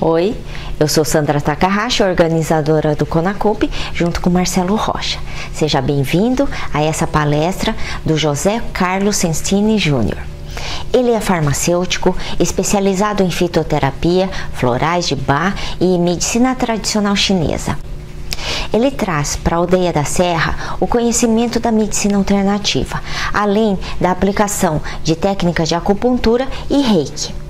Oi, eu sou Sandra Takahashi, organizadora do Conacup, junto com Marcelo Rocha. Seja bem-vindo a essa palestra do José Carlos Sensini Júnior. Ele é farmacêutico, especializado em fitoterapia, florais de Bach e medicina tradicional chinesa. Ele traz para a Aldeia da Serra o conhecimento da medicina alternativa, além da aplicação de técnicas de acupuntura e reiki,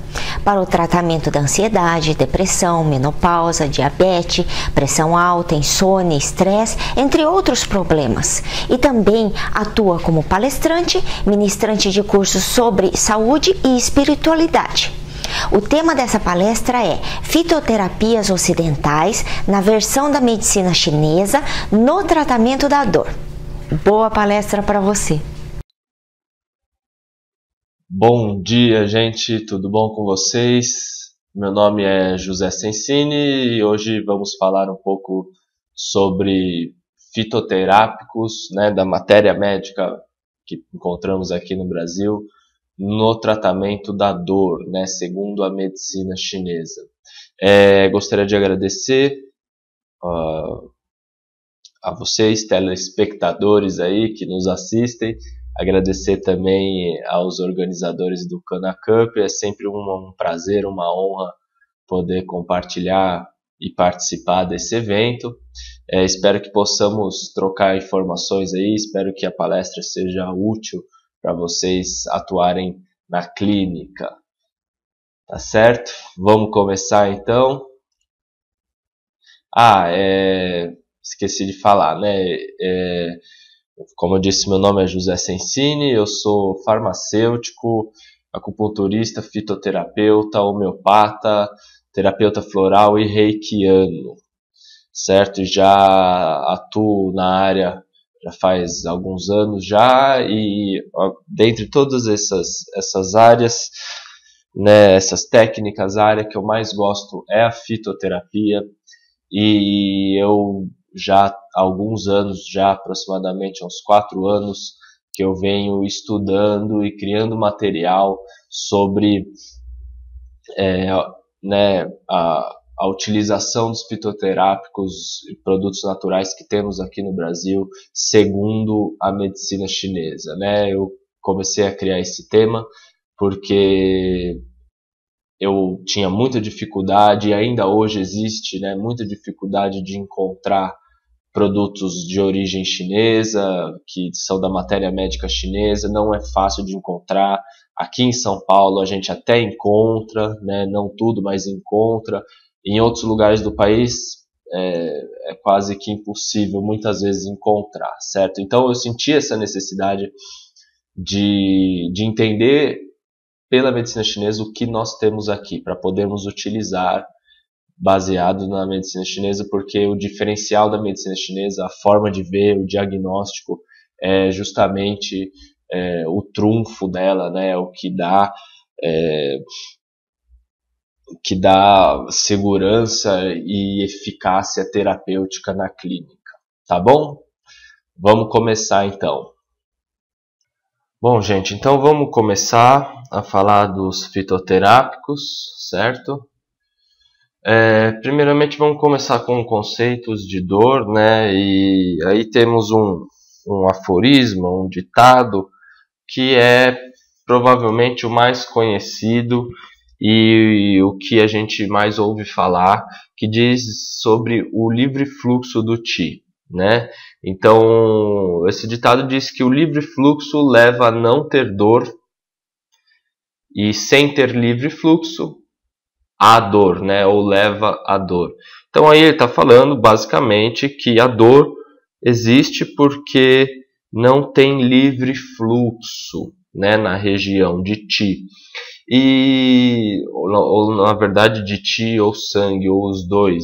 para o tratamento da ansiedade, depressão, menopausa, diabetes, pressão alta, insônia, estresse, entre outros problemas. E também atua como palestrante, ministrante de cursos sobre saúde e espiritualidade. O tema dessa palestra é Fitoterapias Ocidentais na versão da medicina chinesa no tratamento da dor. Boa palestra para você! Bom dia, gente, tudo bom com vocês? Meu nome é José Sensini e hoje vamos falar um pouco sobre fitoterápicos, da matéria médica que encontramos aqui no Brasil no tratamento da dor, segundo a medicina chinesa. Gostaria de agradecer a vocês, telespectadores aí que nos assistem. Agradecer também aos organizadores do Conacup. É sempre um prazer, uma honra poder compartilhar e participar desse evento. Espero que possamos trocar informações aí, espero que a palestra seja útil para vocês atuarem na clínica. Tá certo? Vamos começar então. Esqueci de falar, como eu disse, meu nome é José Sensini, eu sou farmacêutico, acupunturista, fitoterapeuta, homeopata, terapeuta floral e reikiano, certo? Já atuo na área já faz alguns anos já e dentre todas essas áreas, essas técnicas, a área que eu mais gosto é a fitoterapia e eu já há alguns anos, já aproximadamente uns 4 anos, que eu venho estudando e criando material sobre a utilização dos fitoterápicos e produtos naturais que temos aqui no Brasil, segundo a medicina chinesa. Eu comecei a criar esse tema porque eu tinha muita dificuldade, e ainda hoje existe muita dificuldade de encontrar produtos de origem chinesa, que são da matéria médica chinesa, não é fácil de encontrar. Aqui em São Paulo a gente até encontra, não tudo, mas encontra. Em outros lugares do país é quase que impossível muitas vezes encontrar, certo? Então eu senti essa necessidade de entender pela medicina chinesa o que nós temos aqui, para podermos utilizar baseado na medicina chinesa, porque o diferencial da medicina chinesa, a forma de ver, o diagnóstico, é justamente o trunfo dela, o que dá segurança e eficácia terapêutica na clínica, tá bom? Vamos começar então. Bom, gente, então vamos começar a falar dos fitoterápicos, certo? Primeiramente vamos começar com conceitos de dor, e aí temos um aforismo, um ditado, que é provavelmente o mais conhecido e o que a gente mais ouve falar, que diz sobre o livre fluxo do Qi, Então, esse ditado diz que o livre fluxo leva a não ter dor, e sem ter livre fluxo, a dor, ou leva a dor. Então aí ele está falando basicamente que a dor existe porque não tem livre fluxo, na região de Qi. Ou na verdade de Qi ou sangue, ou os dois,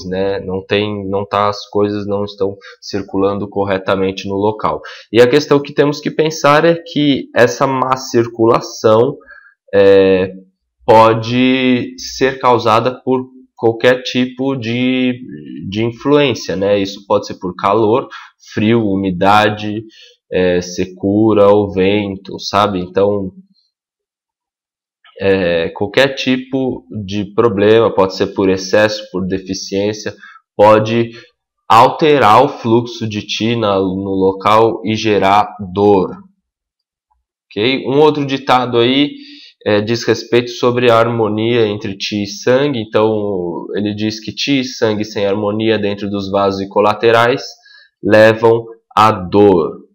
as coisas não estão circulando corretamente no local. E a questão que temos que pensar é que essa má circulação pode ser causada por qualquer tipo de influência, Isso pode ser por calor, frio, umidade, secura ou vento, sabe? Então, qualquer tipo de problema, pode ser por excesso, por deficiência, pode alterar o fluxo de Qi no local e gerar dor. Okay? Um outro ditado aí diz respeito sobre a harmonia entre Qi e sangue. Então ele diz que Qi e sangue sem harmonia dentro dos vasos e colaterais levam à dor.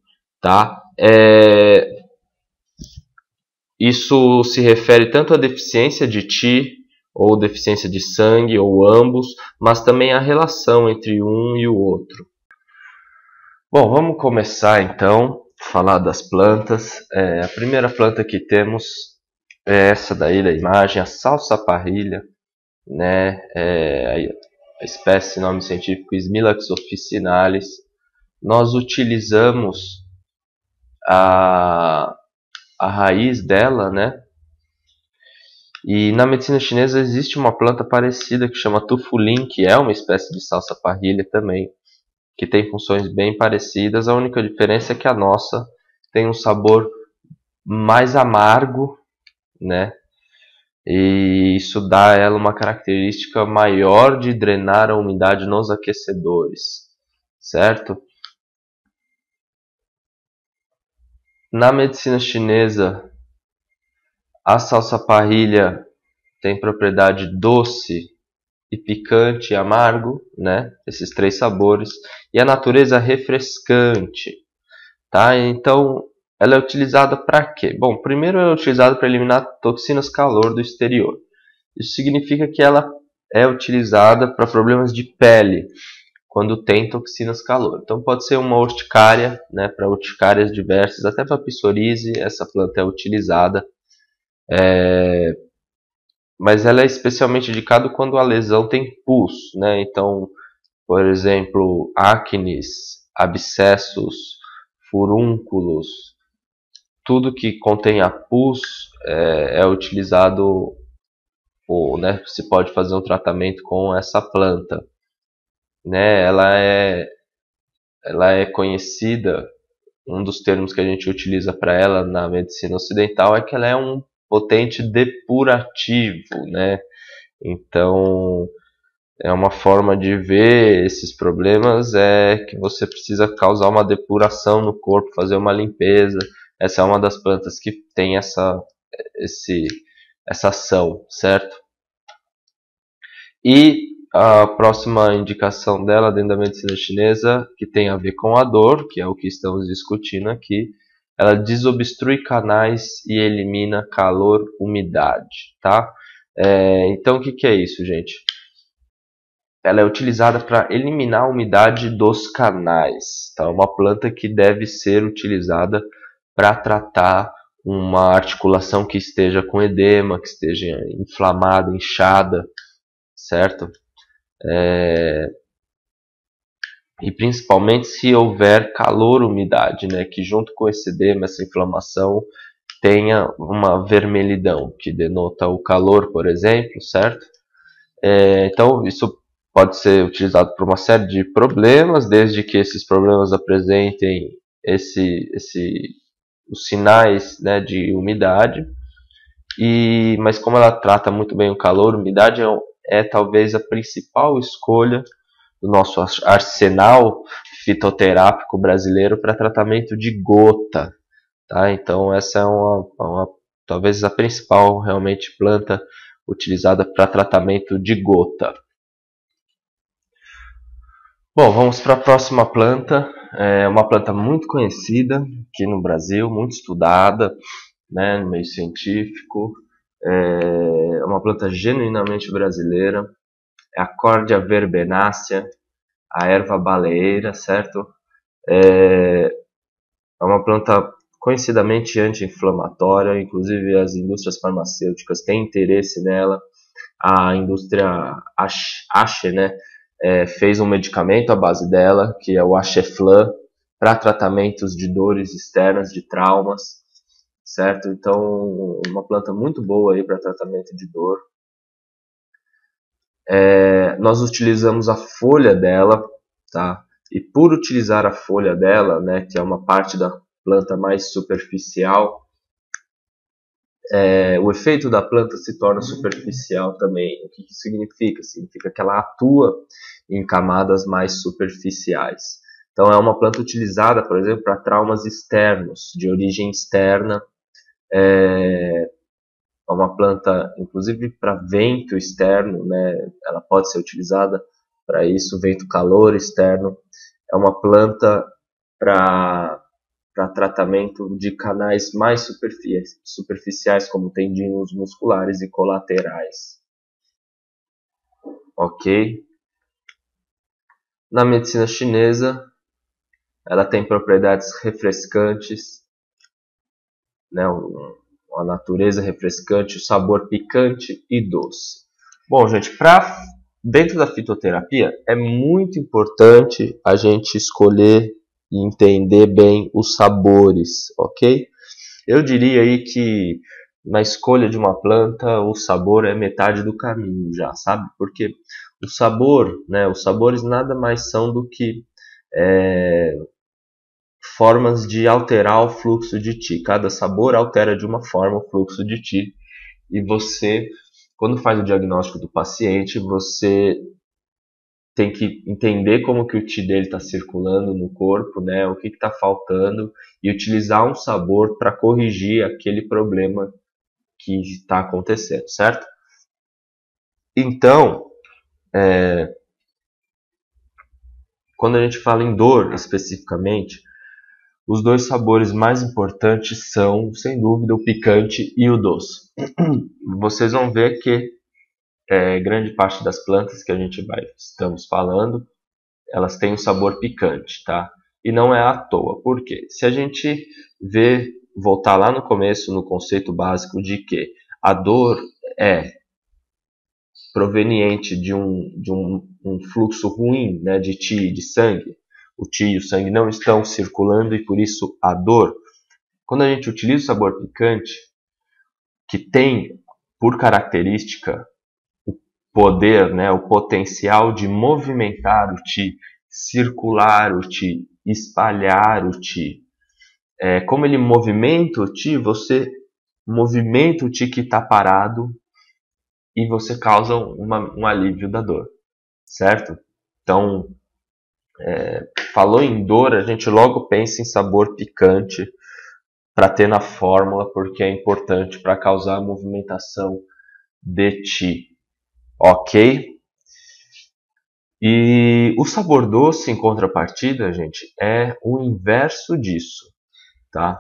Tá? Isso se refere tanto à deficiência de Qi, ou deficiência de sangue, ou ambos, mas também à relação entre um e o outro. Bom, vamos começar então a falar das plantas. A primeira planta que temos é essa daí da imagem, a salsa-parrilha, né? A espécie, nome científico, Smilax officinalis. Nós utilizamos a raiz dela, né? E na medicina chinesa existe uma planta parecida que chama tufulin, que é uma espécie de salsa-parrilha também, que tem funções bem parecidas. A única diferença é que a nossa tem um sabor mais amargo, né? E isso dá a ela uma característica maior de drenar a umidade nos aquecedores, certo? Na medicina chinesa, a salsa-parrilha tem propriedade doce e picante e amargo, né? Esses três sabores. E a natureza refrescante, tá? Então, ela é utilizada para quê? Bom, primeiro ela é utilizada para eliminar toxinas calor do exterior. Isso significa que ela é utilizada para problemas de pele, quando tem toxinas calor. Então pode ser uma urticária, né, para urticárias diversas, até para psoríase, essa planta é utilizada. Mas ela é especialmente indicada quando a lesão tem pus, né? Então, por exemplo, acnes, abscessos, furúnculos, tudo que contenha pus é utilizado, ou, né, se pode fazer um tratamento com essa planta, né? Ela é conhecida, um dos termos que a gente utiliza para ela na medicina ocidental é que ela é um potente depurativo, né? Então, é uma forma de ver esses problemas que você precisa causar uma depuração no corpo, fazer uma limpeza. Essa é uma das plantas que tem essa ação, certo? E a próxima indicação dela dentro da medicina chinesa, que tem a ver com a dor, que é o que estamos discutindo aqui, ela desobstrui canais e elimina calor, umidade, tá? Então o que é isso, gente? Ela é utilizada para eliminar a umidade dos canais, tá? Uma planta que deve ser utilizada para tratar uma articulação que esteja com edema, que esteja inflamada, inchada, certo? E principalmente se houver calor, umidade, né? Que junto com esse edema, essa inflamação, tenha uma vermelhidão, que denota o calor, por exemplo, certo? Então isso pode ser utilizado por uma série de problemas, desde que esses problemas apresentem os sinais, né, de umidade. Mas como ela trata muito bem o calor, umidade é talvez a principal escolha do nosso arsenal fitoterápico brasileiro para tratamento de gota, tá? Então essa é talvez a principal realmente planta utilizada para tratamento de gota. Bom, vamos para a próxima planta. É uma planta muito conhecida aqui no Brasil, muito estudada, né, no meio científico. É uma planta genuinamente brasileira. É a Cordia verbenácea, a erva baleeira, certo? É uma planta conhecidamente anti-inflamatória, inclusive as indústrias farmacêuticas têm interesse nela. A indústria Ache, né, fez um medicamento à base dela, que é o Acheflan, para tratamentos de dores externas, de traumas, certo? Então, uma planta muito boa aí para tratamento de dor. Nós utilizamos a folha dela, tá? E por utilizar a folha dela, né, que é uma parte da planta mais superficial, O efeito da planta se torna superficial também. O que isso significa? Significa que ela atua em camadas mais superficiais. Então é uma planta utilizada, por exemplo, para traumas externos, de origem externa. É uma planta, inclusive, para vento externo, né? Ela pode ser utilizada para isso, vento-calor externo. É uma planta para tratamento de canais mais superficiais, como tendíneos musculares e colaterais. Ok? Na medicina chinesa, ela tem propriedades refrescantes, né? Uma natureza refrescante, o sabor picante e doce. Bom, gente, dentro da fitoterapia, é muito importante a gente escolher e entender bem os sabores, ok? Eu diria aí que na escolha de uma planta, o sabor é metade do caminho já, sabe? Porque o sabor, né, os sabores nada mais são do que formas de alterar o fluxo de Qi. Cada sabor altera de uma forma o fluxo de Qi. E você, quando faz o diagnóstico do paciente, você tem que entender como que o Qi dele está circulando no corpo, né? O que está faltando, e utilizar um sabor para corrigir aquele problema que está acontecendo, certo? Então, quando a gente fala em dor especificamente, os dois sabores mais importantes são, sem dúvida, o picante e o doce. Vocês vão ver que grande parte das plantas que a gente estamos falando, elas têm um sabor picante, tá? E não é à toa. Por quê? Se a gente voltar lá no começo, no conceito básico de que a dor é proveniente de um fluxo ruim, né, de Qi, de sangue, o Qi e o sangue não estão circulando e por isso a dor. Quando a gente utiliza o sabor picante, que tem por característica o poder, né, o potencial de movimentar o Qi, circular o Qi, espalhar o Qi. Como ele movimenta o Qi, você movimenta o Qi que está parado e você causa um alívio da dor, certo? Então, falou em dor, a gente logo pensa em sabor picante para ter na fórmula, porque é importante para causar a movimentação de Qi, ok? E o sabor doce, em contrapartida, gente, é o inverso disso, tá?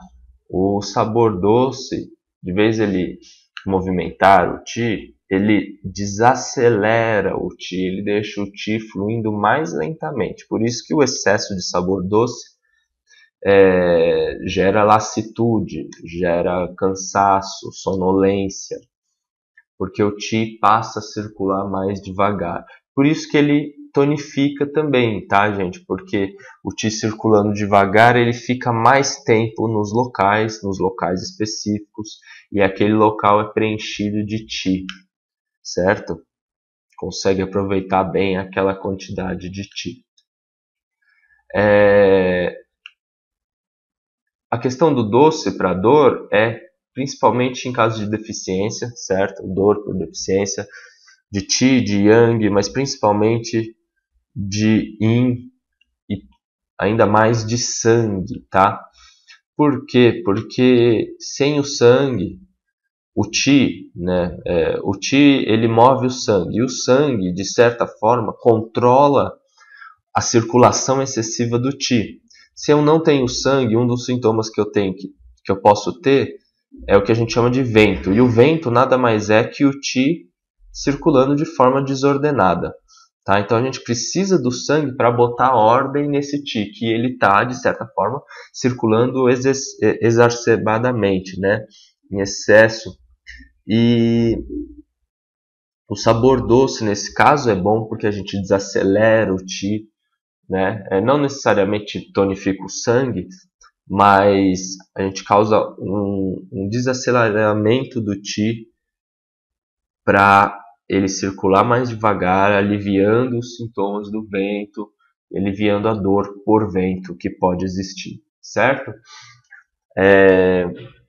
O sabor doce, de vez ele movimentar o Qi, ele desacelera o Qi, ele deixa o Qi fluindo mais lentamente. Por isso que o excesso de sabor doce gera lassitude, gera cansaço, sonolência, porque o Qi passa a circular mais devagar. Por isso que ele tonifica também, tá, gente? Porque o Qi circulando devagar, ele fica mais tempo nos locais específicos, e aquele local é preenchido de Qi, certo? Consegue aproveitar bem aquela quantidade de Qi. A questão do doce para dor é principalmente em caso de deficiência, certo? Dor por deficiência de Qi, de Yang, mas principalmente de Yin e ainda mais de sangue, tá? Por quê? Porque sem o sangue, o Qi, né? O Qi, ele move o sangue, e o sangue, de certa forma, controla a circulação excessiva do Qi. Se eu não tenho sangue, um dos sintomas que eu posso ter é o que a gente chama de vento. E o vento nada mais é que o Qi circulando de forma desordenada. Tá? Então a gente precisa do sangue para botar ordem nesse Qi, que ele está, de certa forma, circulando exacerbadamente, né? Em excesso. E o sabor doce, nesse caso, é bom porque a gente desacelera o Qi, né? Não necessariamente tonifica o sangue, mas a gente causa um desaceleramento do Qi para ele circular mais devagar, aliviando os sintomas do vento, aliviando a dor por vento que pode existir, certo?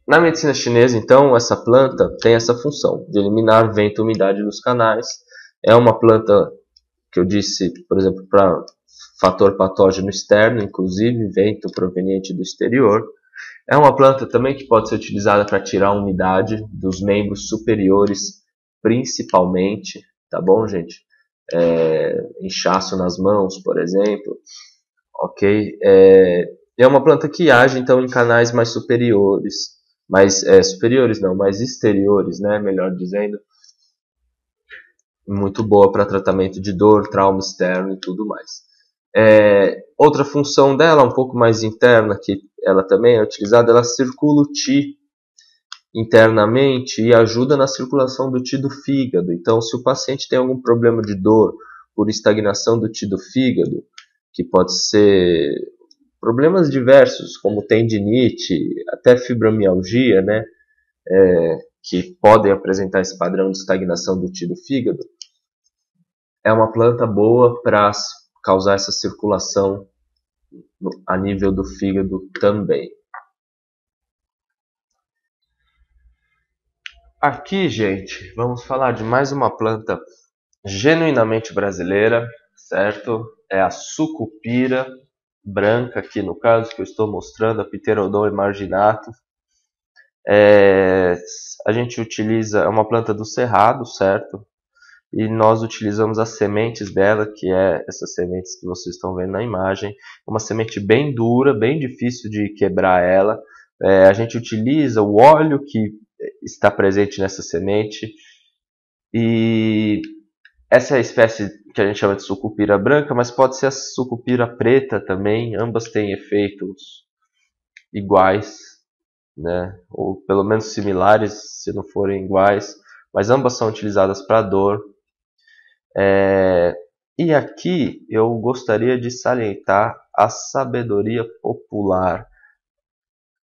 Na medicina chinesa, então, essa planta tem essa função de eliminar vento e umidade dos canais. É uma planta que eu disse, por exemplo, para fator patógeno externo, inclusive vento proveniente do exterior. É uma planta também que pode ser utilizada para tirar a umidade dos membros superiores, principalmente, tá bom, gente? Inchaço nas mãos, por exemplo, ok? É uma planta que age, então, em canais mais superiores, superiores não, mais exteriores, né? Melhor dizendo, muito boa para tratamento de dor, trauma externo e tudo mais. Outra função dela, um pouco mais interna, que ela também é utilizada, ela circula o Qi internamente e ajuda na circulação do Qi do fígado. Então, se o paciente tem algum problema de dor por estagnação do Qi do fígado, que pode ser problemas diversos, como tendinite, até fibromialgia, né, que podem apresentar esse padrão de estagnação do Qi do fígado, é uma planta boa para causar essa circulação a nível do fígado também. Aqui, gente, vamos falar de mais uma planta genuinamente brasileira, certo? É a sucupira branca, aqui no caso, que eu estou mostrando, a Pterodon emarginatum. A gente utiliza, é uma planta do cerrado, certo? E nós utilizamos as sementes dela, que é essas sementes que vocês estão vendo na imagem. Uma semente bem dura, bem difícil de quebrar ela. A gente utiliza o óleo que está presente nessa semente. E essa é a espécie que a gente chama de sucupira branca, mas pode ser a sucupira preta também. Ambas têm efeitos iguais, né? Ou pelo menos similares, se não forem iguais. Mas ambas são utilizadas para dor. E aqui eu gostaria de salientar a sabedoria popular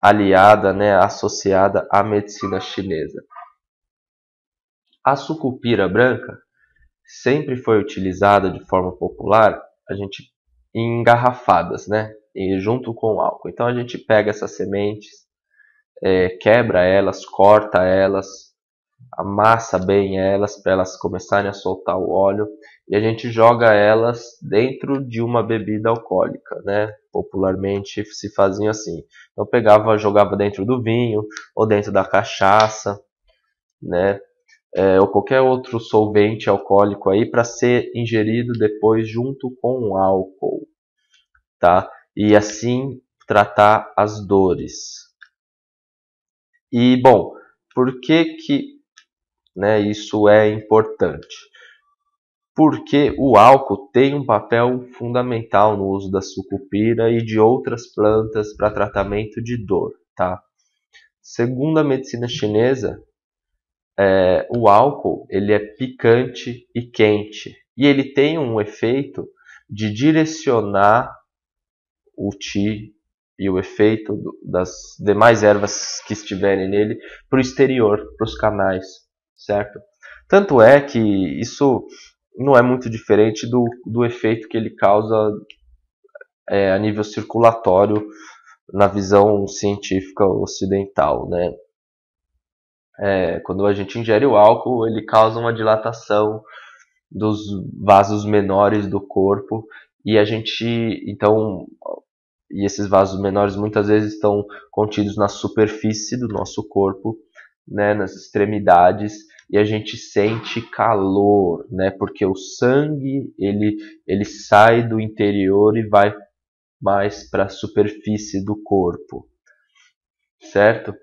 aliada, né, associada à medicina chinesa. A sucupira branca sempre foi utilizada de forma popular, a gente em engarrafadas, né, e junto com álcool. Então a gente pega essas sementes, quebra elas, corta elas, amassa bem elas para elas começarem a soltar o óleo e a gente joga elas dentro de uma bebida alcoólica, né? Popularmente se fazia assim. Então jogava dentro do vinho ou dentro da cachaça, né? Ou qualquer outro solvente alcoólico aí para ser ingerido depois junto com o álcool, tá? E assim tratar as dores. E bom, por que né, isso é importante? Porque o álcool tem um papel fundamental no uso da sucupira e de outras plantas para tratamento de dor, tá? Segundo a medicina chinesa, o álcool ele é picante e quente e ele tem um efeito de direcionar o qi e o efeito das demais ervas que estiverem nele para o exterior, para os canais, certo? Tanto é que isso não é muito diferente do efeito que ele causa a nível circulatório na visão científica ocidental, né? Quando a gente ingere o álcool, ele causa uma dilatação dos vasos menores do corpo e e esses vasos menores muitas vezes estão contidos na superfície do nosso corpo, né, nas extremidades, e a gente sente calor, né, porque o sangue ele sai do interior e vai mais para a superfície do corpo, certo?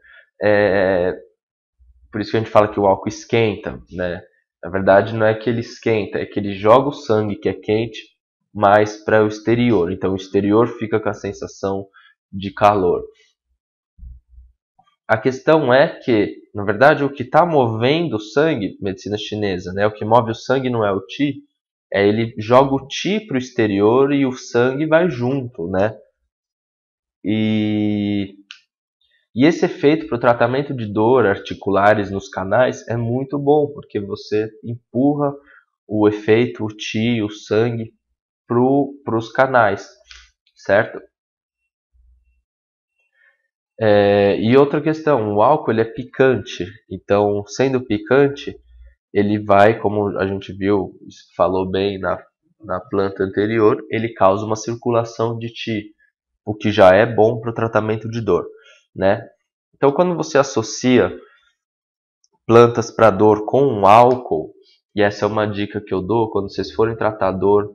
Por isso que a gente fala que o álcool esquenta, né? Na verdade não é que ele esquenta, é que ele joga o sangue que é quente mais para o exterior. Então o exterior fica com a sensação de calor. A questão é que, na verdade, o que está movendo o sangue, medicina chinesa, né? O que move o sangue não é o qi, ele joga o qi para o exterior e o sangue vai junto, né? E esse efeito para o tratamento de dor articulares nos canais é muito bom, porque você empurra o efeito, o qi, o sangue para os canais, certo? E outra questão, o álcool ele é picante, então sendo picante, ele vai, como a gente viu, falou bem na planta anterior, ele causa uma circulação de Qi, o que já é bom para o tratamento de dor, né? Então quando você associa plantas para dor com um álcool, e essa é uma dica que eu dou, quando vocês forem tratar dor,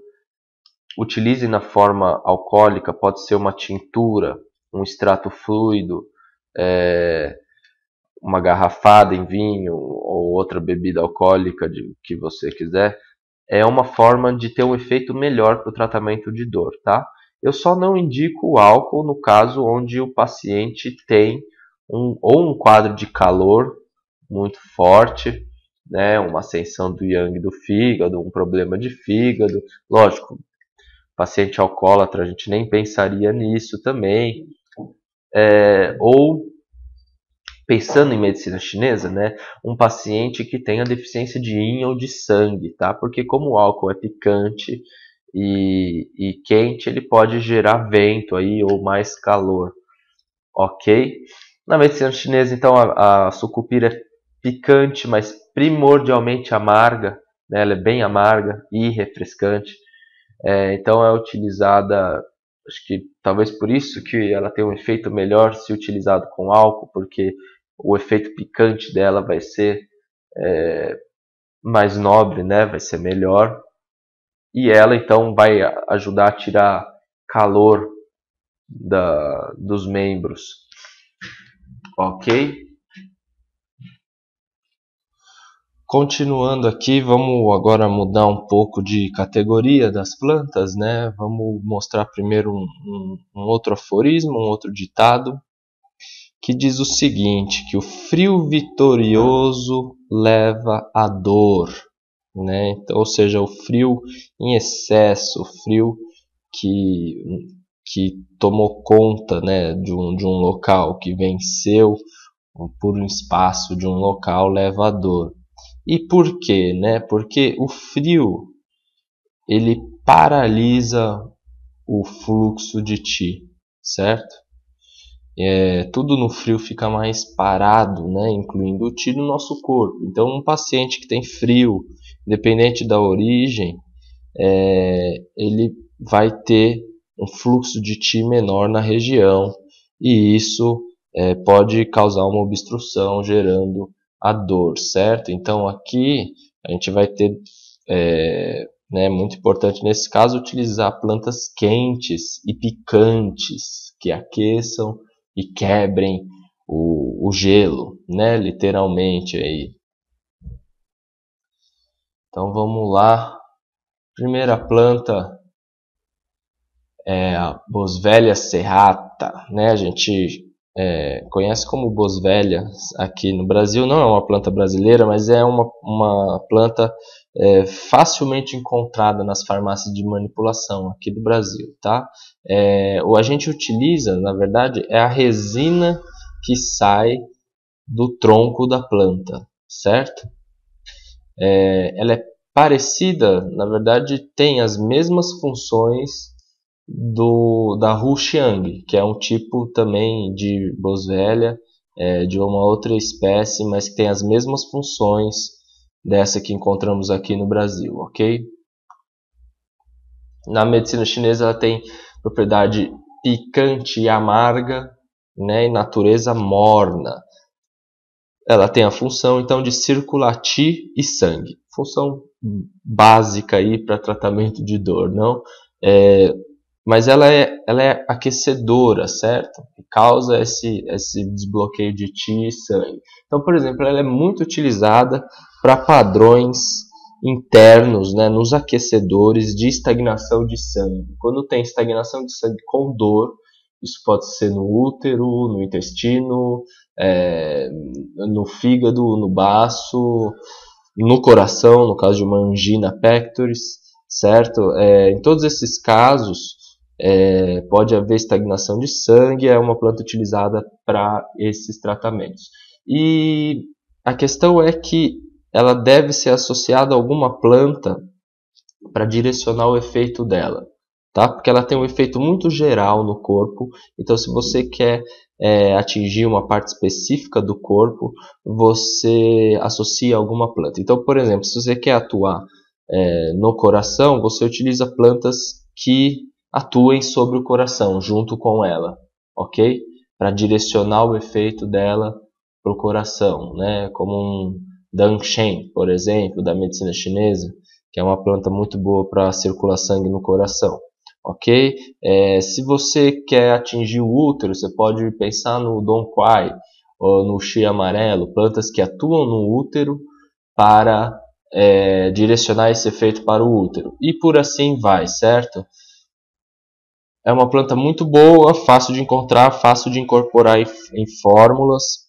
utilize na forma alcoólica, pode ser uma tintura, um extrato fluido, uma garrafada em vinho ou outra bebida alcoólica que você quiser, é uma forma de ter um efeito melhor para o tratamento de dor, tá? Eu só não indico o álcool no caso onde o paciente tem ou um quadro de calor muito forte, né, uma ascensão do yang do fígado, um problema de fígado. Lógico, paciente alcoólatra a gente nem pensaria nisso também. Ou pensando em medicina chinesa, né, um paciente que tenha deficiência de yin ou de sangue, tá? Porque como o álcool é picante e quente, ele pode gerar vento aí ou mais calor, ok? Na medicina chinesa, então, a sucupira é picante, mas primordialmente amarga, né? Ela é bem amarga e refrescante, então é utilizada, acho que talvez por isso que ela tem um efeito melhor se utilizado com álcool, porque o efeito picante dela vai ser mais nobre, né? Vai ser melhor. E ela então vai ajudar a tirar calor dos membros. Ok? Continuando aqui, vamos agora mudar um pouco de categoria das plantas, né? Vamos mostrar primeiro um outro aforismo, um outro ditado, que diz o seguinte, que o frio vitorioso leva à dor, né? Então, ou seja, o frio em excesso, o frio que tomou conta, né, de um local, que venceu por um espaço de um local, leva à dor. E por quê? Né? Porque o frio ele paralisa o fluxo de Qi, certo? Tudo no frio fica mais parado, né? Incluindo o Qi no nosso corpo. Então, um paciente que tem frio, independente da origem, ele vai ter um fluxo de Qi menor na região, e isso pode causar uma obstrução, gerando a dor, certo? Então aqui a gente vai ter, muito importante nesse caso, utilizar plantas quentes e picantes, que aqueçam e quebrem o gelo, né? Literalmente aí. Então vamos lá. Primeira planta é a Boswellia serrata, né? A gente conhece como Boswellia aqui no Brasil, não é uma planta brasileira, mas é uma planta facilmente encontrada nas farmácias de manipulação aqui do Brasil, tá? O a gente utiliza, na verdade, é a resina que sai do tronco da planta, certo? Ela é parecida, na verdade, tem as mesmas funções da Ruxiang, que é um tipo também de Boswellia, de uma outra espécie, mas que tem as mesmas funções dessa que encontramos aqui no Brasil, ok? Na medicina chinesa ela tem propriedade picante e amarga, né, e natureza morna. Ela tem a função então de circular Qi e sangue, função básica aí para tratamento de dor, não? Mas ela é aquecedora, certo? E causa esse desbloqueio de Qi e sangue. Então, por exemplo, ela é muito utilizada para padrões internos, né, nos aquecedores de estagnação de sangue. Quando tem estagnação de sangue com dor, isso pode ser no útero, no intestino, no fígado, no baço, no coração, no caso de uma angina pectoris, certo? Em todos esses casos, pode haver estagnação de sangue, é uma planta utilizada para esses tratamentos. E a questão é que ela deve ser associada a alguma planta para direcionar o efeito dela, tá? Porque ela tem um efeito muito geral no corpo, então se você quer atingir uma parte específica do corpo, você associa alguma planta. Então, por exemplo, se você quer atuar no coração, você utiliza plantas que atuem sobre o coração, junto com ela, ok? Para direcionar o efeito dela para o coração, né? Como um Danshen, por exemplo, da medicina chinesa, que é uma planta muito boa para circular sangue no coração, ok? Se você quer atingir o útero, você pode pensar no Dong Quai ou no Chi amarelo, plantas que atuam no útero para direcionar esse efeito para o útero. E por assim vai, certo? É uma planta muito boa, fácil de encontrar, fácil de incorporar em fórmulas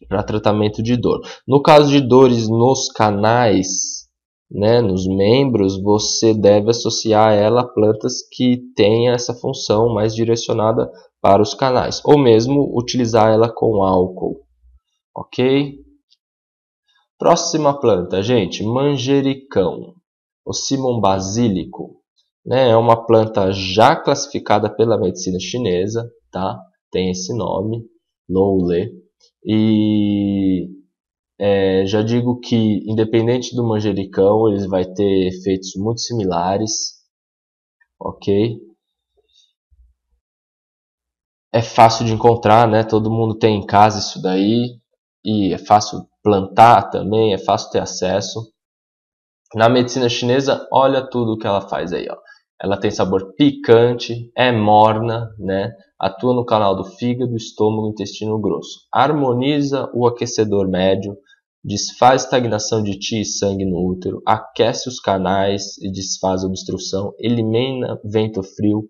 para tratamento de dor. No caso de dores nos canais, né, nos membros, você deve associar ela a plantas que tenham essa função mais direcionada para os canais, ou mesmo utilizar ela com álcool, ok? Próxima planta, gente, manjericão, o Simon basílico, né, é uma planta já classificada pela medicina chinesa, tá? Tem esse nome, Loule, e já digo que, independente do manjericão, ele vai ter efeitos muito similares, ok? É fácil de encontrar, né? Todo mundo tem em casa isso daí, e é fácil plantar também, é fácil ter acesso. Na medicina chinesa, olha tudo que ela faz aí, ó. Ela tem sabor picante, é morna, né? Atua no canal do fígado, estômago e intestino grosso. Harmoniza o aquecedor médio, desfaz estagnação de qi e sangue no útero, aquece os canais e desfaz a obstrução, elimina vento frio,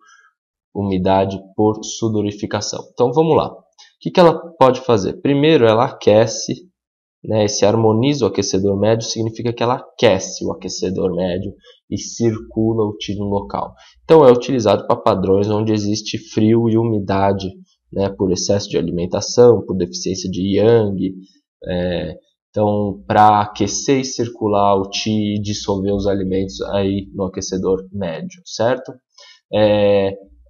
umidade por sudorificação. Então vamos lá. O que ela pode fazer? Primeiro, ela aquece, né? Esse harmoniza o aquecedor médio significa que ela aquece o aquecedor médio e circula o qi no local. Então é utilizado para padrões onde existe frio e umidade, né? Por excesso de alimentação, por deficiência de yang. Então, para aquecer e circular o qi e dissolver os alimentos aí no aquecedor médio, certo?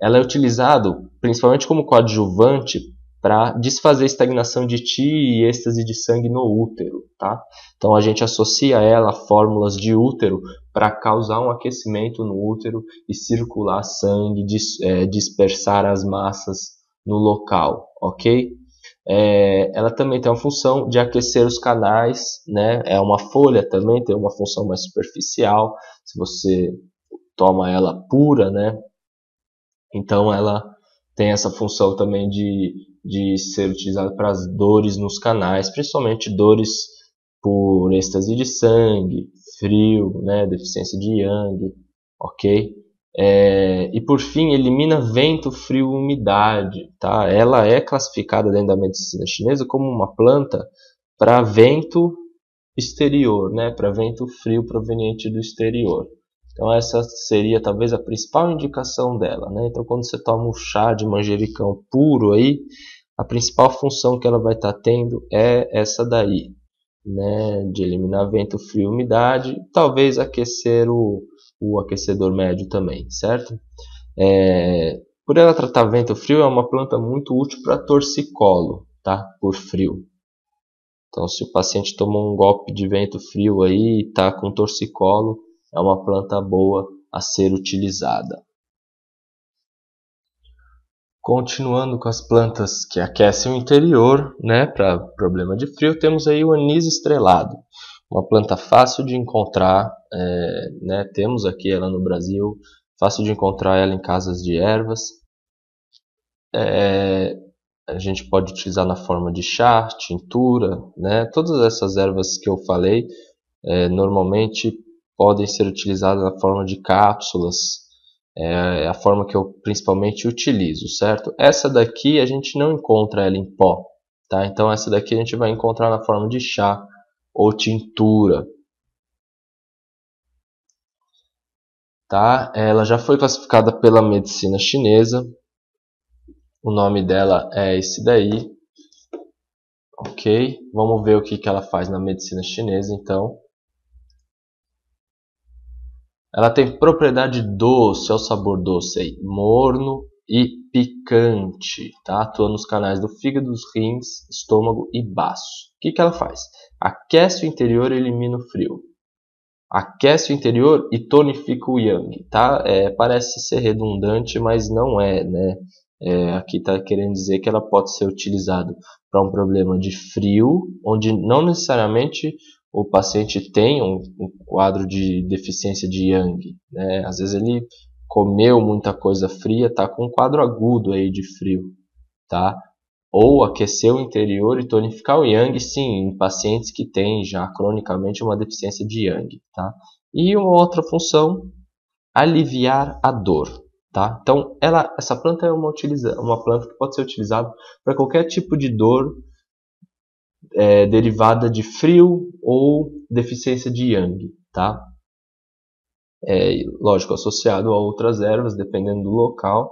Ela é utilizado principalmente como coadjuvante para desfazer estagnação de qi e êxtase de sangue no útero, tá? Então a gente associa ela a fórmulas de útero para causar um aquecimento no útero e circular sangue, dispersar as massas no local, ok? Ela também tem uma função de aquecer os canais, né? É uma folha também, tem uma função mais superficial, se você toma ela pura, né? Então ela tem essa função também de ser utilizada para as dores nos canais, principalmente dores por êxtase de sangue, frio, né, deficiência de yang, ok? E por fim, elimina vento, frio e umidade, tá? Ela é classificada dentro da medicina chinesa como uma planta para vento exterior, né, para vento frio proveniente do exterior. Então essa seria talvez a principal indicação dela, né? Então quando você toma um chá de manjericão puro aí, a principal função que ela vai estar tendo é essa daí, né? De eliminar vento, frio e umidade, talvez aquecer o aquecedor médio também, certo? Por ela tratar vento frio, é uma planta muito útil para torcicolo, tá? Por frio. Então se o paciente tomou um golpe de vento frio aí e está com torcicolo, é uma planta boa a ser utilizada. Continuando com as plantas que aquecem o interior, né, para problema de frio, temos aí o anis estrelado. Uma planta fácil de encontrar, né, temos aqui ela no Brasil, fácil de encontrar ela em casas de ervas. A gente pode utilizar na forma de chá, tintura, né, todas essas ervas que eu falei, normalmente podem ser utilizadas na forma de cápsulas, é a forma que eu principalmente utilizo, certo? Essa daqui a gente não encontra ela em pó, tá? Então essa daqui a gente vai encontrar na forma de chá ou tintura, tá? Ela já foi classificada pela medicina chinesa, o nome dela é esse daí, ok? Vamos ver o que ela faz na medicina chinesa, então. Ela tem propriedade doce, é o sabor doce aí, morno e picante, tá? Atua nos canais do fígado, dos rins, estômago e baço. O que ela faz? Aquece o interior e elimina o frio. Aquece o interior e tonifica o yang, tá? Parece ser redundante, mas não é, né? Aqui está querendo dizer que ela pode ser utilizada para um problema de frio, onde não necessariamente o paciente tem um quadro de deficiência de yang, né? Às vezes ele comeu muita coisa fria, está com um quadro agudo aí de frio, tá? Ou aquecer o interior e tonificar o yang, sim, em pacientes que têm já cronicamente uma deficiência de yang, tá? E uma outra função, aliviar a dor, tá? Então, essa planta é uma planta que pode ser utilizada para qualquer tipo de dor derivada de frio ou deficiência de yang, tá? Lógico, associado a outras ervas, dependendo do local,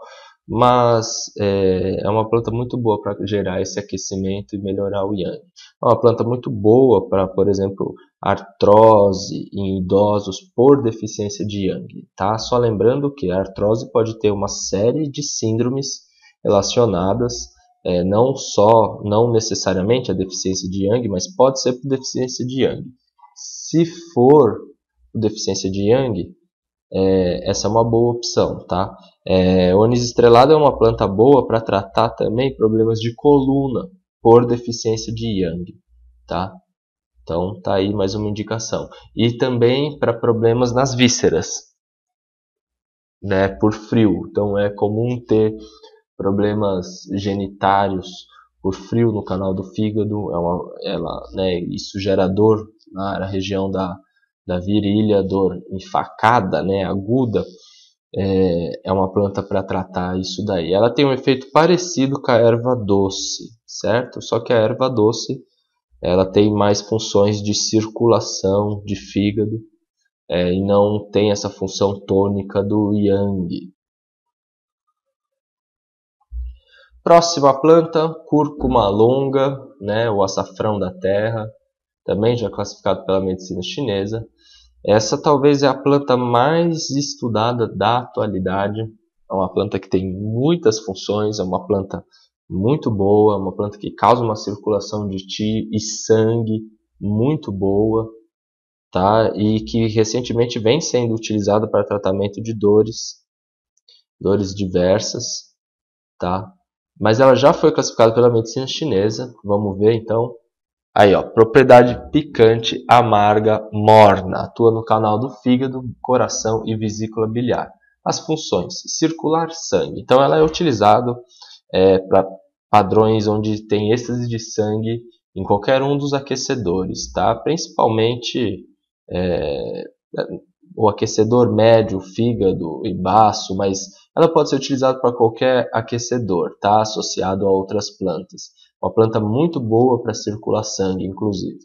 mas é uma planta muito boa para gerar esse aquecimento e melhorar o yang. É uma planta muito boa para, por exemplo, artrose em idosos por deficiência de yang, tá? Só lembrando que a artrose pode ter uma série de síndromes relacionadas, não necessariamente a deficiência de yang, mas pode ser por deficiência de yang. Se for deficiência de yang, essa é uma boa opção, tá? O anis estrelado é uma planta boa para tratar também problemas de coluna por deficiência de yang, tá? Então tá aí mais uma indicação. E também para problemas nas vísceras, né? Por frio. Então é comum ter problemas genitários por frio no canal do fígado. Isso gera dor na região da virilha, dor enfacada, né, aguda. É uma planta para tratar isso daí. Ela tem um efeito parecido com a erva doce, certo? Só que a erva doce ela tem mais funções de circulação de fígado e não tem essa função tônica do yang. Próxima planta, cúrcuma longa, né, o açafrão da terra, também já classificado pela medicina chinesa. Essa talvez é a planta mais estudada da atualidade. É uma planta que tem muitas funções, é uma planta muito boa, é uma planta que causa uma circulação de qi e sangue muito boa, tá? E que recentemente vem sendo utilizada para tratamento de dores diversas, tá? Mas ela já foi classificada pela medicina chinesa. Vamos ver então. Aí, ó, propriedade picante, amarga, morna. Atua no canal do fígado, coração e vesícula biliar. As funções: circular sangue. Então, ela é utilizada para padrões onde tem êxtase de sangue em qualquer um dos aquecedores, tá? Principalmente o aquecedor médio, fígado e baço, mas ela pode ser utilizada para qualquer aquecedor, tá? Associado a outras plantas. Uma planta muito boa para circular sangue, inclusive.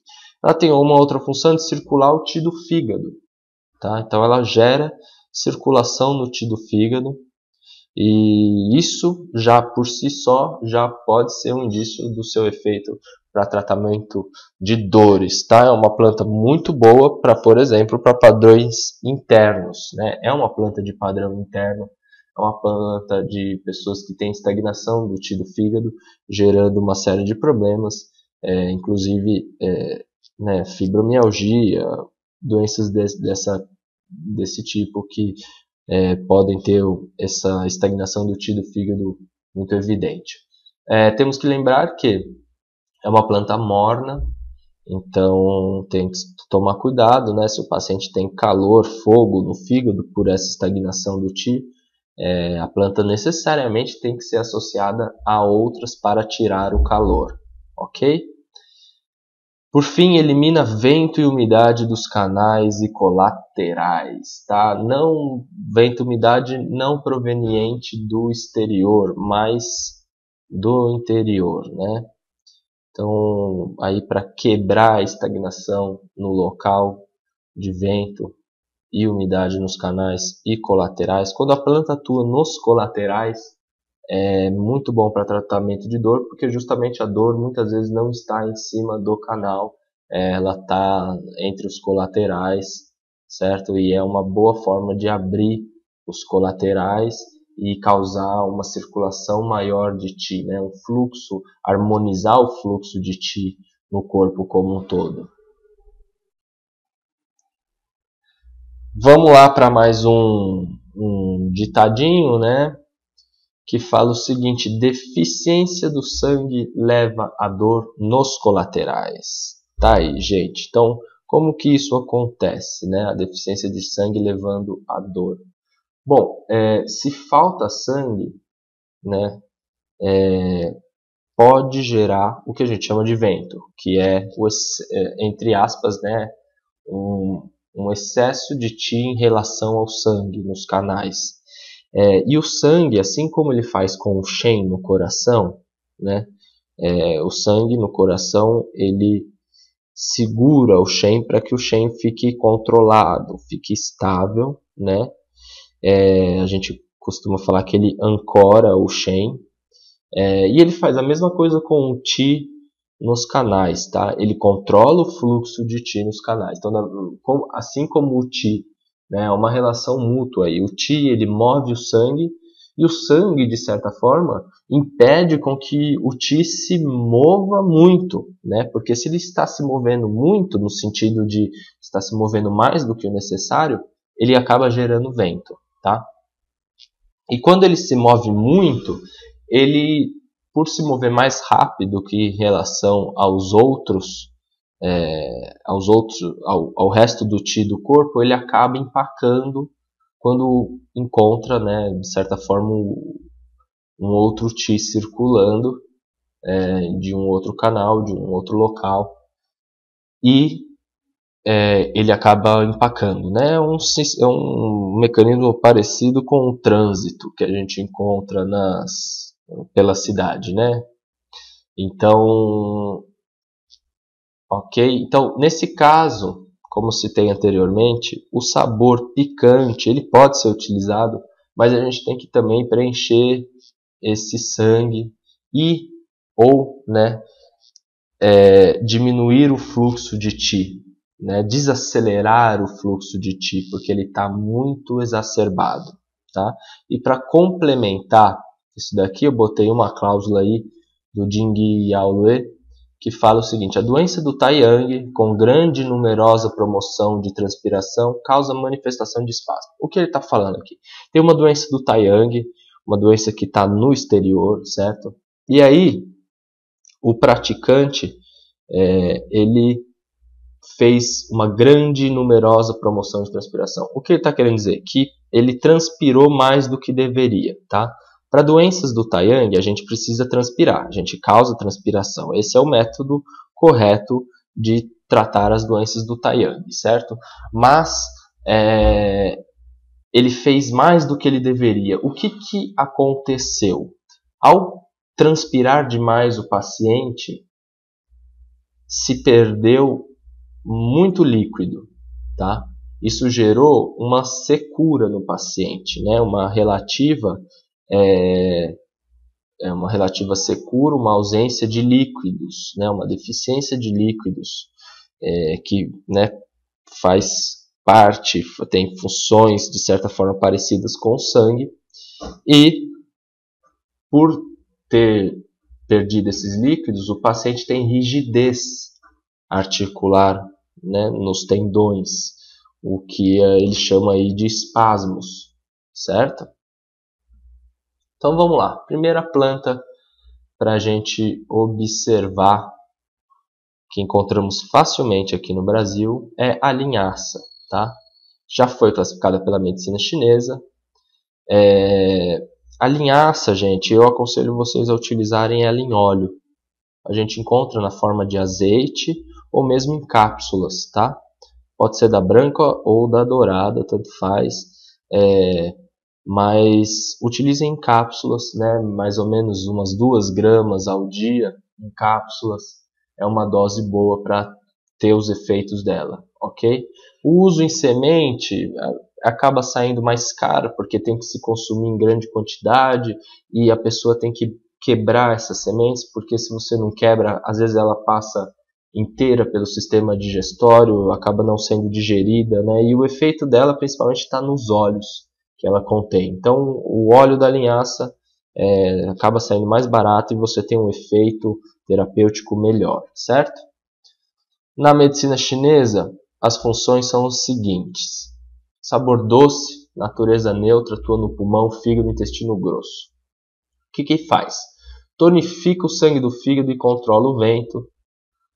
Ela tem uma outra função de circular o qi do fígado, tá? Então ela gera circulação no qi do fígado, e isso já por si só já pode ser um indício do seu efeito para tratamento de dores, tá? É uma planta muito boa para, por exemplo, para padrões internos, né? É uma planta de padrão interno. É uma planta de pessoas que têm estagnação do qi do fígado, gerando uma série de problemas, inclusive fibromialgia, doenças desse tipo que podem ter essa estagnação do qi do fígado muito evidente. Temos que lembrar que é uma planta morna, então tem que tomar cuidado, né? Se o paciente tem calor, fogo no fígado por essa estagnação do qi, a planta necessariamente tem que ser associada a outras para tirar o calor, ok? Por fim, elimina vento e umidade dos canais e colaterais, tá? Não vento e umidade não proveniente do exterior, mas do interior, né? Então, aí para quebrar a estagnação no local de vento e umidade nos canais e colaterais. Quando a planta atua nos colaterais, é muito bom para tratamento de dor, porque justamente a dor muitas vezes não está em cima do canal, ela está entre os colaterais, certo? E é uma boa forma de abrir os colaterais e causar uma circulação maior de Qi, né? Um fluxo, harmonizar o fluxo de Qi no corpo como um todo. Vamos lá para mais um ditadinho, né? Que fala o seguinte: deficiência do sangue leva à dor nos colaterais. Tá aí, gente. Então, como que isso acontece, né? A deficiência de sangue levando à dor. Bom, se falta sangue, né, pode gerar o que a gente chama de vento, que é, entre aspas, né, um excesso de Qi em relação ao sangue nos canais. E o sangue, assim como ele faz com o Shen no coração, né, o sangue no coração ele segura o Shen para que o Shen fique controlado, fique estável, né? A gente costuma falar que ele ancora o Shen, e ele faz a mesma coisa com o Qi nos canais, tá? Ele controla o fluxo de Qi nos canais. Então, assim como o Qi, né, é uma relação mútua aí. O Qi ele move o sangue e o sangue, de certa forma, impede com que o Qi se mova muito, né? Porque se ele está se movendo muito, no sentido de estar se movendo mais do que o necessário, ele acaba gerando vento, tá? E quando ele se move muito, ele, por se mover mais rápido que em relação ao resto do Qi do corpo, ele acaba empacando quando encontra, né, de certa forma, um outro Qi circulando de um outro canal, de um outro local, e ele acaba empacando, né? É um mecanismo parecido com o trânsito que a gente encontra pela cidade, né? Então, ok? Então, nesse caso, como citei anteriormente, o sabor picante ele pode ser utilizado, mas a gente tem que também preencher esse sangue ou, né, diminuir o fluxo de Qi, né, desacelerar o fluxo de Qi, porque ele está muito exacerbado, tá? E para complementar isso daqui, eu botei uma cláusula aí do Jingyi Yaolue, que fala o seguinte: a doença do Taiyang, com grande e numerosa promoção de transpiração, causa manifestação de espasmo. O que ele está falando aqui? Tem uma doença do Taiyang, uma doença que está no exterior, certo? E aí, o praticante, ele fez uma grande e numerosa promoção de transpiração. O que ele está querendo dizer? Que ele transpirou mais do que deveria, tá? Para doenças do Taiyang, a gente precisa transpirar, a gente causa transpiração. Esse é o método correto de tratar as doenças do Taiyang, certo? Mas ele fez mais do que ele deveria. O que aconteceu? Ao transpirar demais o paciente, se perdeu muito líquido, tá? Isso gerou uma secura no paciente, né? Uma relativa secura, uma ausência de líquidos, né? Uma deficiência de líquidos, que, né, faz parte, tem funções de certa forma parecidas com o sangue, e por ter perdido esses líquidos, o paciente tem rigidez articular, né, nos tendões, o que ele chama aí de espasmos, certo? Então vamos lá, primeira planta para a gente observar, que encontramos facilmente aqui no Brasil, é a linhaça, tá? Já foi classificada pela medicina chinesa. A linhaça, gente, eu aconselho vocês a utilizarem ela em óleo. A gente encontra na forma de azeite ou mesmo em cápsulas, tá? Pode ser da branca ou da dourada, tanto faz. Mas utilizem em cápsulas, né? Mais ou menos umas 2 gramas ao dia em cápsulas. É uma dose boa para ter os efeitos dela, ok? O uso em semente acaba saindo mais caro, porque tem que se consumir em grande quantidade e a pessoa tem que quebrar essas sementes, porque se você não quebra, às vezes ela passa inteira pelo sistema digestório, acaba não sendo digerida, né? E o efeito dela principalmente está nos olhos, que ela contém. Então, o óleo da linhaça acaba saindo mais barato e você tem um efeito terapêutico melhor, certo? Na medicina chinesa, as funções são as seguintes: sabor doce, natureza neutra, atua no pulmão, fígado e intestino grosso. O que faz? Tonifica o sangue do fígado e controla o vento,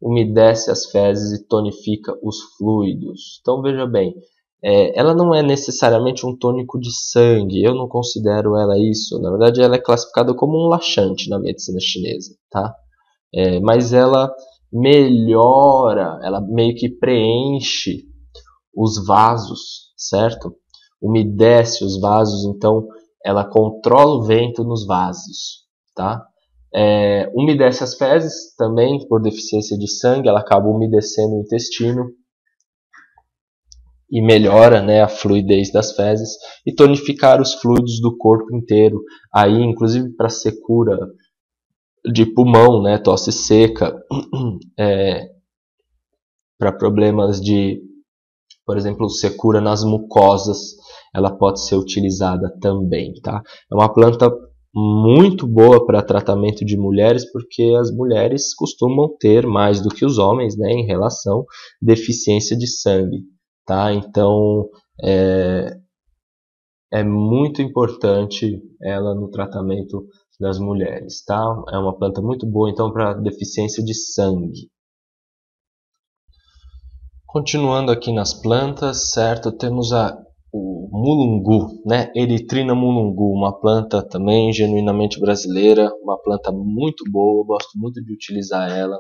umedece as fezes e tonifica os fluidos. Então veja bem, ela não é necessariamente um tônico de sangue, eu não considero ela isso. Na verdade, ela é classificada como um laxante na medicina chinesa, tá? Mas ela melhora, ela meio que preenche os vasos, certo? Umedece os vasos, então ela controla o vento nos vasos, tá? Umedece as fezes também, por deficiência de sangue, ela acaba umedecendo o intestino e melhora, né, a fluidez das fezes, e tonificar os fluidos do corpo inteiro, aí inclusive para secura de pulmão, né, tosse seca, para problemas de, por exemplo, secura nas mucosas, ela pode ser utilizada também, tá? É uma planta muito boa para tratamento de mulheres, porque as mulheres costumam ter mais do que os homens, né, em relação à deficiência de sangue, tá? Então, é muito importante ela no tratamento das mulheres, tá? É uma planta muito boa, então, para deficiência de sangue. Continuando aqui nas plantas, certo? Temos o mulungu, né? Erythrina mulungu, uma planta também genuinamente brasileira, uma planta muito boa, eu gosto muito de utilizar ela,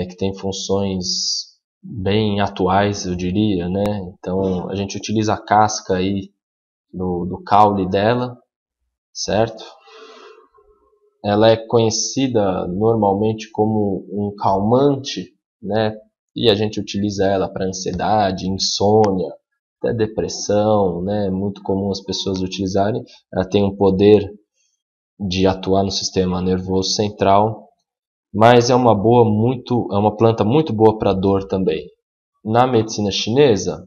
que tem funções bem atuais, eu diria, né? Então, a gente utiliza a casca aí do caule dela, certo? Ela é conhecida normalmente como um calmante, né? E a gente utiliza ela para ansiedade, insônia, até depressão, né? É muito comum as pessoas utilizarem. Ela tem um poder de atuar no sistema nervoso central, mas é uma planta muito boa para dor também. Na medicina chinesa,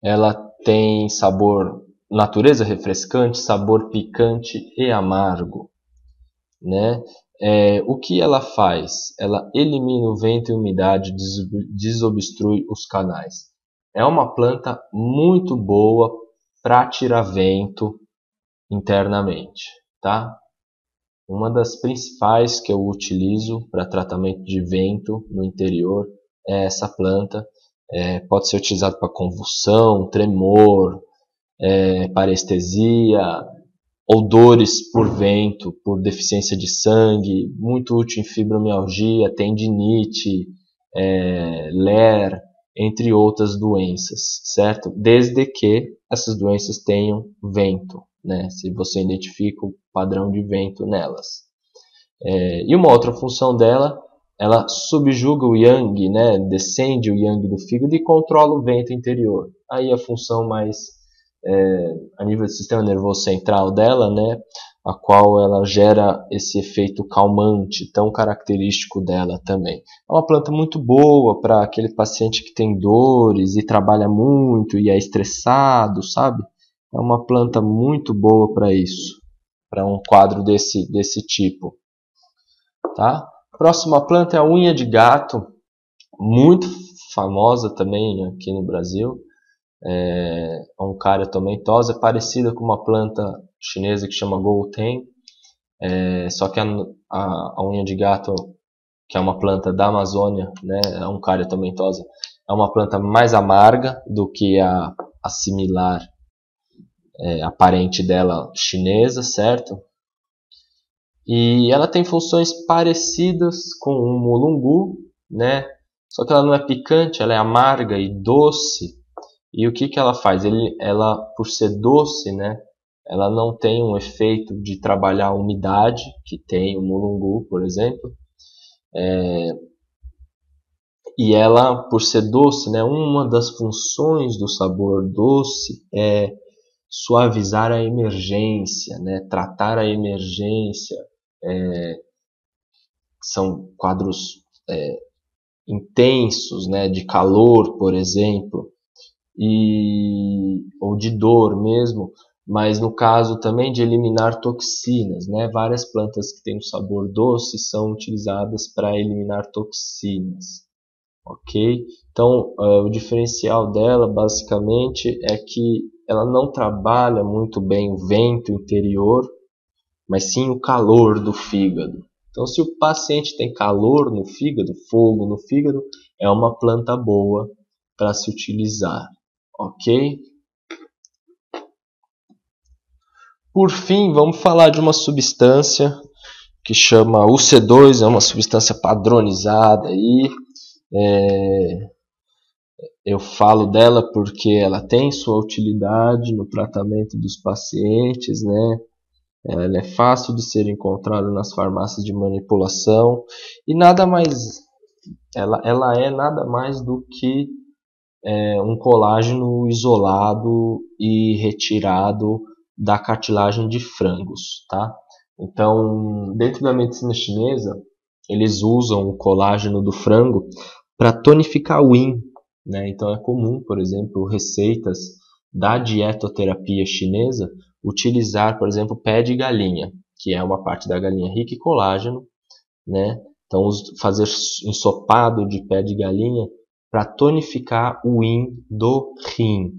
ela tem sabor, natureza refrescante, sabor picante e amargo, né? O que ela faz? Ela elimina o vento e umidade, desobstrui os canais. É uma planta muito boa para tirar vento internamente, tá? Uma das principais que eu utilizo para tratamento de vento no interior é essa planta. Pode ser utilizado para convulsão, tremor, parestesia, ou dores por vento, por deficiência de sangue, muito útil em fibromialgia, tendinite, LER, entre outras doenças, certo? Desde que essas doenças tenham vento, né? Se você identifica o padrão de vento nelas. E uma outra função dela, ela subjuga o yang, né? Descende o yang do fígado e controla o vento interior. Aí a função mais a nível do sistema nervoso central dela, né, a qual ela gera esse efeito calmante tão característico dela também. É uma planta muito boa para aquele paciente que tem dores e trabalha muito e é estressado, sabe? É uma planta muito boa para isso, para um quadro desse tipo, tá? Próxima planta é a unha de gato, muito famosa também aqui no Brasil. Oncaria tomentosa, é parecida com uma planta chinesa que chama Gouten, só que a unha de gato, que é uma planta da Amazônia, né, a Oncaria tomentosa, é uma planta mais amarga do que a similar aparente dela chinesa, certo? E ela tem funções parecidas com o mulungu, né? Só que ela não é picante, ela é amarga e doce. E o que ela faz? Ela, por ser doce, né, ela não tem um efeito de trabalhar a umidade, que tem o mulungu, por exemplo. E ela, por ser doce, né, uma das funções do sabor doce é suavizar a emergência, né, tratar a emergência. São quadros intensos, né, de calor, por exemplo. ou de dor mesmo, mas no caso também de eliminar toxinas, né? Várias plantas que têm um sabor doce são utilizadas para eliminar toxinas, ok? Então, o diferencial dela basicamente é que ela não trabalha muito bem o vento interior, mas sim o calor do fígado. Então, se o paciente tem calor no fígado, fogo no fígado, é uma planta boa para se utilizar, ok? Por fim, vamos falar de uma substância que chama UC2, é uma substância padronizada aí. Eu falo dela porque ela tem sua utilidade no tratamento dos pacientes, né? Ela é fácil de ser encontrada nas farmácias de manipulação e nada mais, ela é nada mais do que um colágeno isolado e retirado da cartilagem de frangos, tá? Então, dentro da medicina chinesa, eles usam o colágeno do frango para tonificar o yin, né? Então é comum, por exemplo, receitas da dietoterapia chinesa utilizar, por exemplo, pé de galinha, que é uma parte da galinha rica em colágeno, né? Então fazer ensopado de pé de galinha para tonificar o yin do rim,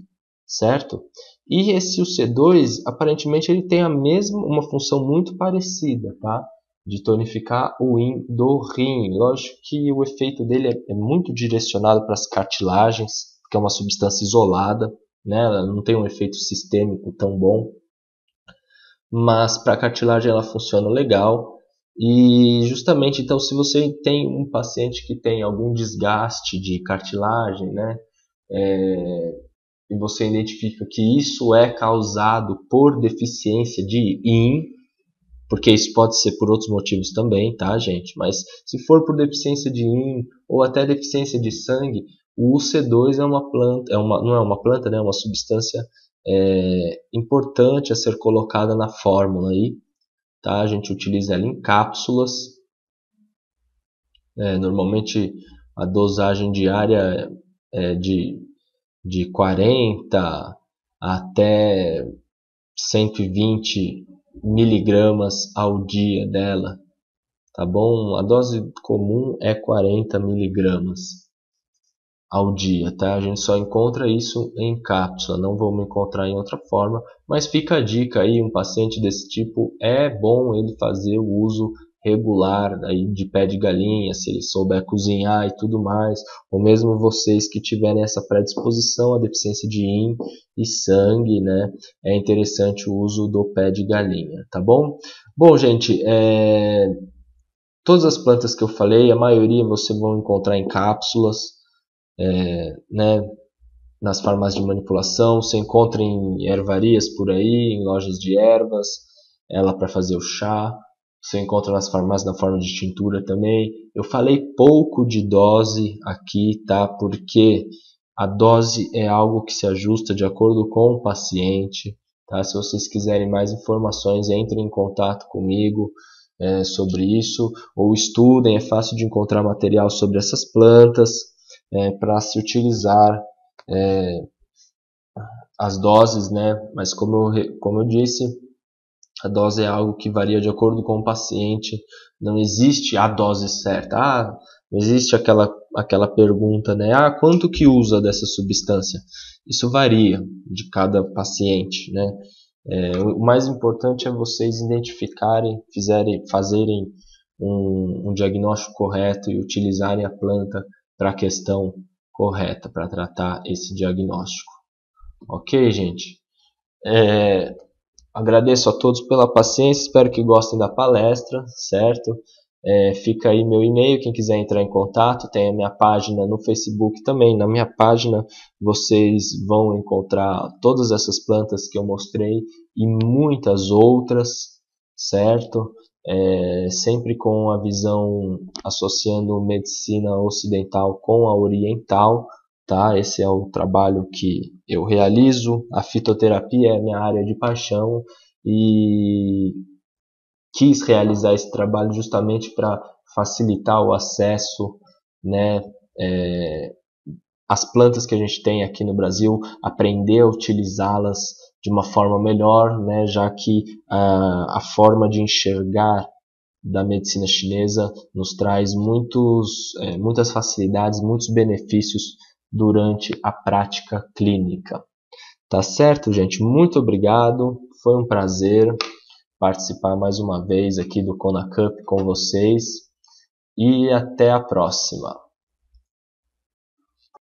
certo? E esse UC2, aparentemente, ele tem uma função muito parecida, tá? De tonificar o yin do rim. Lógico que o efeito dele é muito direcionado para as cartilagens, porque é uma substância isolada, né? Ela não tem um efeito sistêmico tão bom, mas para a cartilagem ela funciona legal. E justamente, então, se você tem um paciente que tem algum desgaste de cartilagem, né? E você identifica que isso é causado por deficiência de yin, porque isso pode ser por outros motivos também, tá, gente? Mas se for por deficiência de yin ou até deficiência de sangue, o UC2 é uma planta, não é uma planta, né? É uma substância importante a ser colocada na fórmula aí, tá? A gente utiliza ela em cápsulas. Normalmente a dosagem diária é de 40 até 120 miligramas ao dia dela, tá bom? A dose comum é 40 miligramas ao dia, tá? A gente só encontra isso em cápsula, não vamos encontrar em outra forma, mas fica a dica aí, um paciente desse tipo, é bom ele fazer o uso regular aí de pé de galinha, se ele souber cozinhar e tudo mais, ou mesmo vocês que tiverem essa predisposição à deficiência de yin e sangue, né, é interessante o uso do pé de galinha, tá bom? Bom, gente, todas as plantas que eu falei, a maioria você vai encontrar em cápsulas, né, nas farmácias de manipulação, você encontra em ervarias por aí, em lojas de ervas, ela para fazer o chá, você encontra nas farmácias na forma de tintura também. Eu falei pouco de dose aqui, tá? Porque a dose é algo que se ajusta de acordo com o paciente, tá? Se vocês quiserem mais informações, entrem em contato comigo sobre isso, ou estudem, é fácil de encontrar material sobre essas plantas para se utilizar as doses, né? Mas como eu disse, a dose é algo que varia de acordo com o paciente. Não existe a dose certa. Não existe aquela pergunta, né? Quanto que usa dessa substância? Isso varia de cada paciente, né? O mais importante é vocês identificarem, fazerem um diagnóstico correto e utilizarem a planta para a questão correta, para tratar esse diagnóstico. Ok, gente? Agradeço a todos pela paciência, espero que gostem da palestra, certo? Fica aí meu e-mail, quem quiser entrar em contato, tem a minha página no Facebook também. Na minha página vocês vão encontrar todas essas plantas que eu mostrei e muitas outras, certo? Sempre com a visão associando medicina ocidental com a oriental, tá? Esse é o trabalho que eu realizo. A fitoterapia é minha área de paixão e quis realizar esse trabalho justamente para facilitar o acesso, né, as plantas que a gente tem aqui no Brasil, aprender a utilizá-las de uma forma melhor, né, já que a forma de enxergar da medicina chinesa nos traz muitas facilidades, muitos benefícios durante a prática clínica. Tá certo, gente? Muito obrigado. Foi um prazer participar mais uma vez aqui do Conacup com vocês. E até a próxima.